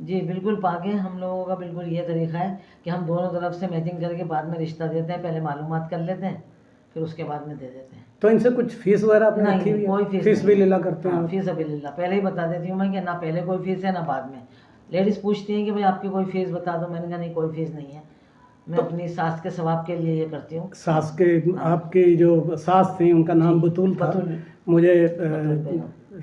جی بالکل پاک ہے. ہم لوگوں کا بالکل یہ طریقہ ہے کہ ہم دونوں طرف سے میچنگ کر کے بعد میں رشتہ دیتے ہیں. پہلے معلومات کر لیتے ہیں پھر اس کے بعد میں دے دیتے ہیں. تو ان سے کچھ فیس وغیرہ آپ نے رکھی ہوئی نہیں, ہے؟ کوئی فیس بھی لیلا کرتے ہیں آپ؟ فیس ابھی للہ پہلے ہی بتا دیتی ہوں میں کہ نہ پہلے کوئی فیس ہے نہ بعد میں. لیڈیز پوچھتی ہیں کہ بھائی آپ کی کوئی فیس بتا دو. میں نے کہا نہیں کوئی فیس نہیں ہے, میں اپنی ساس کے ثواب کے لیے یہ کرتی ہوں. ساس کے آپ کی جو ساس تھیں ان کا نام بطول تھا. مجھے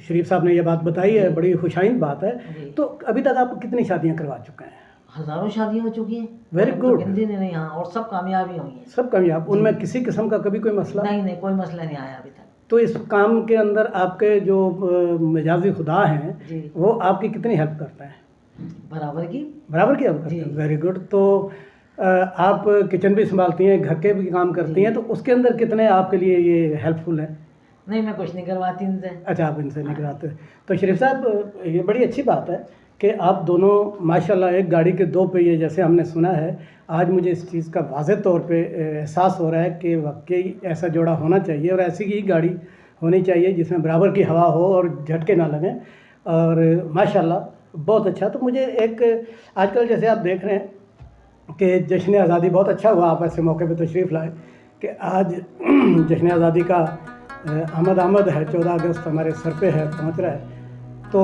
شریف صاحب نے یہ بات بتائی ہے, بڑی خوشائند بات ہے. تو ابھی تک آپ کتنی شادیاں کروا چکے ہیں؟ ہزاروں شادیاں ہو چکی ہیں. Very good. گنتی نہیں ہاں, اور سب کامیابی ہوئی ہیں. سب کامیاب. ان میں کسی قسم کا کبھی کوئی مسئلہ نہیں, کوئی مسئلہ نہیں آیا ابھی تک. تو اس کام کے اندر آپ کے جو مجازی خدا ہیں وہ آپ کی کتنی ہیلپ کرتے ہیں؟ برابر کی ہیلپ کرتے ہیں. Very good. تو آپ کچن بھی سنبھالتی ہیں, گھر کے بھی کام کرتی ہیں, تو اس کے اندر کتنے آپ کے لیے یہ ہیلپ فل ہے؟ نہیں, میں کچھ نہیں کرواتی ان سے. اچھا, آپ ان سے نہیں کراتے. تو شریف صاحب یہ بڑی اچھی بات ہے کہ آپ دونوں ماشاءاللہ ایک گاڑی کے دو پہیے جیسے ہم نے سنا ہے. آج مجھے اس چیز کا واضح طور پہ احساس ہو رہا ہے کہ واقعی ایسا جوڑا ہونا چاہیے اور ایسی ہی گاڑی ہونی چاہیے جس میں برابر کی ہوا ہو اور جھٹکے نہ لگیں. اور ماشاءاللہ بہت اچھا. تو مجھے ایک آج کل جیسے آپ دیکھ رہے ہیں کہ جشن آزادی بہت اچھا ہوا, آپ ایسے موقع پہ تشریف لائے کہ آج جشن آزادی کا آمد ہے. 14 اگست ہمارے سر پہ ہے, پہنچ رہا ہے. تو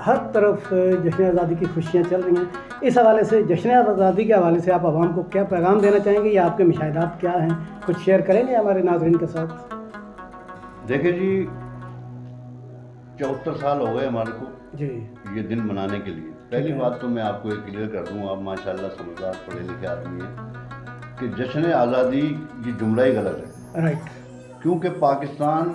ہر طرف جشن آزادی کی خوشیاں چل رہی ہیں. اس حوالے سے جشن آزادی کے حوالے سے آپ عوام کو کیا پیغام دینا چاہیں گے یا آپ کے مشاہدات کیا ہیں؟ کچھ شیئر کریں گے ہمارے ناظرین کے ساتھ؟ دیکھیں جی, 74 سال ہو گئے ہمارے کو جی یہ دن منانے کے لیے. پہلی بات تو میں آپ کو ایک کلیئر کر دوں, آپ ماشاءاللہ سمجھدار پڑھے لکھے آدمی ہیں, کہ جشن آزادی یہ جملہ ہی غلط ہے. رائٹ. کیونکہ پاکستان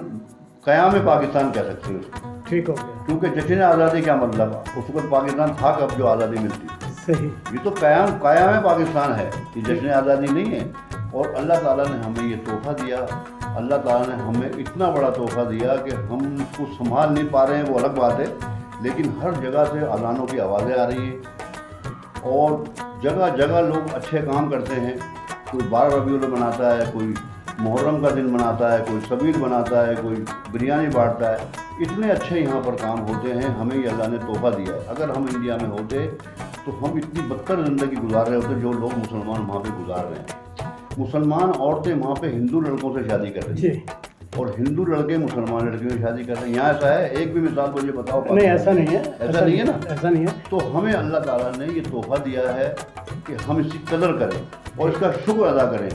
قیام پاکستان کہہ سکتے ہیں اس کو. ٹھیک ہو گیا. کیونکہ جشن آزادی کیا مطلب, اس وقت پاکستان تھا کب جو آزادی ملتی. صحیح. یہ تو قیام پاکستان ہے, یہ جشن آزادی نہیں ہے. اور اللہ تعالیٰ نے ہمیں یہ تحفہ دیا. اللہ تعالیٰ نے ہمیں اتنا بڑا تحفہ دیا کہ ہم اس کو سنبھال نہیں پا رہے ہیں, وہ الگ بات ہے. لیکن ہر جگہ سے اذانوں کی آوازیں آ رہی ہیں اور جگہ جگہ لوگ اچھے کام کرتے ہیں. کوئی 12 ربیع الاول مناتا ہے, کوئی محرم کا دن مناتا ہے, کوئی سبیل بناتا ہے, کوئی بریانی بانٹتا ہے. اتنے اچھے یہاں پر کام ہوتے ہیں. ہمیں یہ اللہ نے تحفہ دیا ہے. اگر ہم انڈیا میں ہوتے تو ہم اتنی بدتر زندگی گزار رہے ہوتے جو لوگ مسلمان وہاں پہ گزار رہے ہیں. مسلمان عورتیں وہاں پہ ہندو لڑکوں سے شادی کر رہی ہیں اور ہندو لڑکے مسلمان لڑکیوں سے شادی کرتے ہیں. یہاں ایسا ہے؟ ایک بھی مثال مجھے بتاؤ. نہیں, ایسا نہیں ہے. ایسا نہیں ہے نا, ایسا نہیں ہے. تو ہمیں اللہ تعالیٰ نے یہ تحفہ دیا ہے کہ ہم اس کی قدر کریں اور اس کا شکر ادا کریں.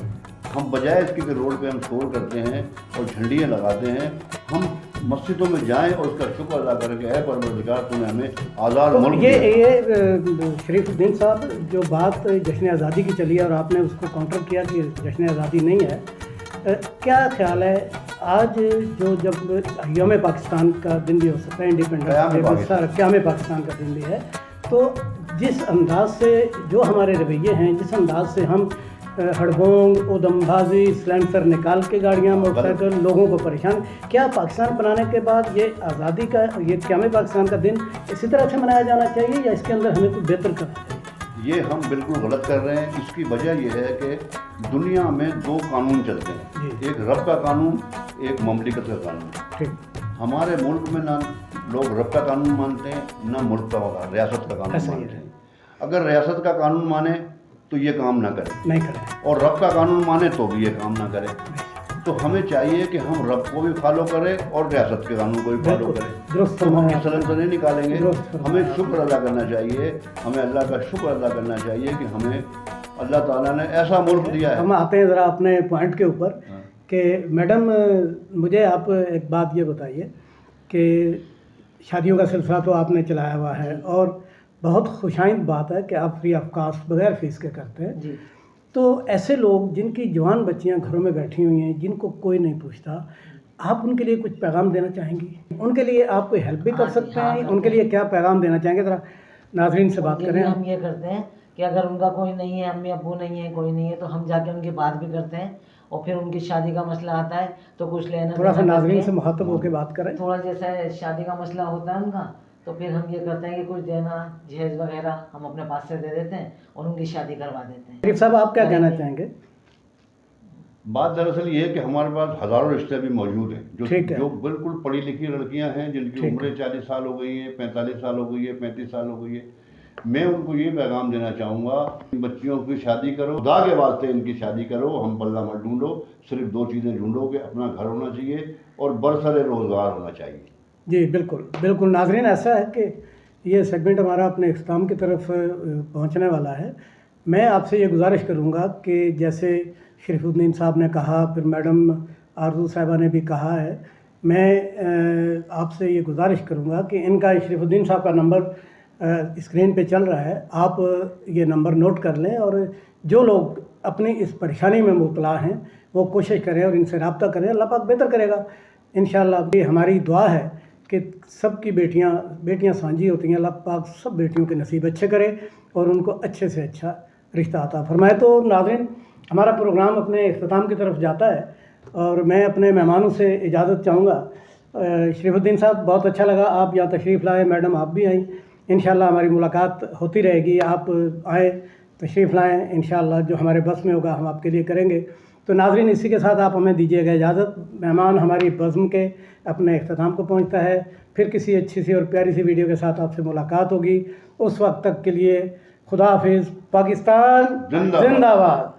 ہم بجائے اس کے کہ روڈ پہ ہم شور کرتے ہیں اور جھنڈیاں لگاتے ہیں, ہم مسجدوں میں جائیں اور اس کا شکر ادا کریں کہ اے پروردگار تو نے ہمیں آزاد ملک دیا. یہ شریف الدین صاحب جو بات جشن آزادی کی چلی ہے اور آپ نے اس کو کاؤنٹر کیا کہ جشن آزادی نہیں ہے, کیا خیال ہے آج جب یوم پاکستان کا دن بھی ہو سکتا ہے, انڈیپینڈنس قیام پاکستان کا دن بھی ہے, تو جس انداز سے جو ہمارے رویے ہیں, جس انداز سے ہم ہڑبونگ, ادم بازی, سلینسر نکال کے گاڑیاں, موٹر سائیکل, لوگوں کو پریشان, کیا پاکستان بنانے کے بعد یہ آزادی کا, یہ قیام پاکستان کا دن اسی طرح سے منایا جانا چاہیے یا اس کے اندر ہمیں کچھ بہتر کرنا چاہیے؟ یہ ہم بالکل غلط کر رہے ہیں. اس کی وجہ یہ ہے کہ دنیا میں 2 قانون چلتے ہیں, ایک رب کا قانون, ایک مملکت کا قانون. ہمارے ملک میں نہ لوگ رب کا قانون مانتے ہیں نہ ملک کا ریاست کا قانون مانتے ہیں. اگر ریاست کا قانون مانے تو یہ کام نہ کرے, اور رب کا قانون مانے تو بھی یہ کام نہ کرے. تو ہمیں چاہیے کہ ہم رب کو بھی فالو کریں اور ریاست کے قانون کو بھی فالو کریں. تو ہم اس طرح سے نہیں نکالیں گے. ہمیں شکر ادا کرنا چاہیے, ہمیں اللہ کا شکر ادا کرنا چاہیے کہ ہمیں اللہ تعالیٰ نے ایسا ملک دیا ہے. ہم آتے ہیں ذرا اپنے پوائنٹ کے اوپر کہ میڈم مجھے آپ ایک بات یہ بتائیے کہ شادیوں کا سلسلہ تو آپ نے چلایا ہوا ہے اور بہت خوشائند بات ہے کہ آپ فری آف کاسٹ بغیر فیس کے کرتے ہیں. تو ایسے لوگ جن کی جوان بچیاں گھروں میں بیٹھی ہوئی ہیں, جن کو کوئی نہیں پوچھتا, آپ ان کے لیے کچھ پیغام دینا چاہیں گی؟ ان کے لیے آپ کوئی ہیلپ بھی کر سکتے ہیں, ان کے لیے کیا پیغام دینا چاہیں گے؟ ذرا ناظرین سے بات کریں. ہم یہ کرتے ہیں کہ اگر ان کا کوئی نہیں ہے, امی ابو نہیں ہے, کوئی نہیں ہے, تو ہم جا کے ان کی بات بھی کرتے ہیں اور پھر ان کی شادی کا مسئلہ آتا ہے تو کچھ لینا, تھوڑا سا ناظرین سے مخاطب ہو کے بات کریں. تھوڑا جیسا شادی کا مسئلہ ہوتا ہے ان کا, تو پھر ہم یہ کرتے ہیں کہ کچھ دینا, جہیز وغیرہ ہم اپنے پاس سے دے دیتے ہیں اور ان کی شادی کروا دیتے ہیں. شریف صاحب آپ کیا کہنا چاہیں گے؟ بات دراصل یہ ہے کہ ہمارے پاس ہزاروں رشتے بھی موجود ہیں جو بالکل پڑھی لکھی لڑکیاں ہیں, جن کی عمریں 40 سال ہو گئی ہیں, 45 سال ہو گئی ہے, 35 سال ہو گئی ہے, میں ان کو یہ پیغام دینا چاہوں گا، ان بچیوں کی شادی کرو، خدا کے واسطے ان کی شادی کرو، ہم پلہ مت ڈھونڈو، صرف 2 چیزیں ڈھونڈو کہ اپنا گھر ہونا چاہیے اور برسر روزگار ہونا چاہیے۔ جی بالکل بالکل ناظرین، ایسا ہے کہ یہ سیگمنٹ ہمارا اپنے اختتام کی طرف پہنچنے والا ہے۔ میں آپ سے یہ گزارش کروں گا کہ جیسے شریف الدین صاحب نے کہا، پھر میڈم آرزو صاحبہ نے بھی کہا ہے، میں آپ سے یہ گزارش کروں گا کہ ان کا شریف الدین صاحب کا نمبر اسکرین پہ چل رہا ہے، آپ یہ نمبر نوٹ کر لیں، اور جو لوگ اپنی اس پریشانی میں مبتلا ہیں وہ کوشش کریں اور ان سے رابطہ کریں، اللہ پاک بہتر کرے گا انشاءاللہ۔ یہ ہماری دعا ہے کہ سب کی بیٹیاں سانجھی ہوتی ہیں، اللہ پاک سب بیٹیوں کے نصیب اچھے کرے اور ان کو اچھے سے اچھا رشتہ عطا فرمائے۔ تو ناظرین، ہمارا پروگرام اپنے اختتام کی طرف جاتا ہے اور میں اپنے مہمانوں سے اجازت چاہوں گا۔ شریف الدین صاحب، بہت اچھا لگا آپ یہاں تشریف لائے، میڈم آپ بھی آئیں، انشاءاللہ ہماری ملاقات ہوتی رہے گی، آپ آئیں تشریف لائیں، انشاءاللہ جو ہمارے بس میں ہوگا ہم آپ کے لیے کریں گے۔ تو ناظرین، اسی کے ساتھ آپ ہمیں دیجیے گا اجازت۔ مہمان ہماری بزم کے اپنے اختتام کو پہنچتا ہے، پھر کسی اچھی سی اور پیاری سی ویڈیو کے ساتھ آپ سے ملاقات ہوگی۔ اس وقت تک کے لیے خدا حافظ، پاکستان زندہ باد۔ زندہ باد۔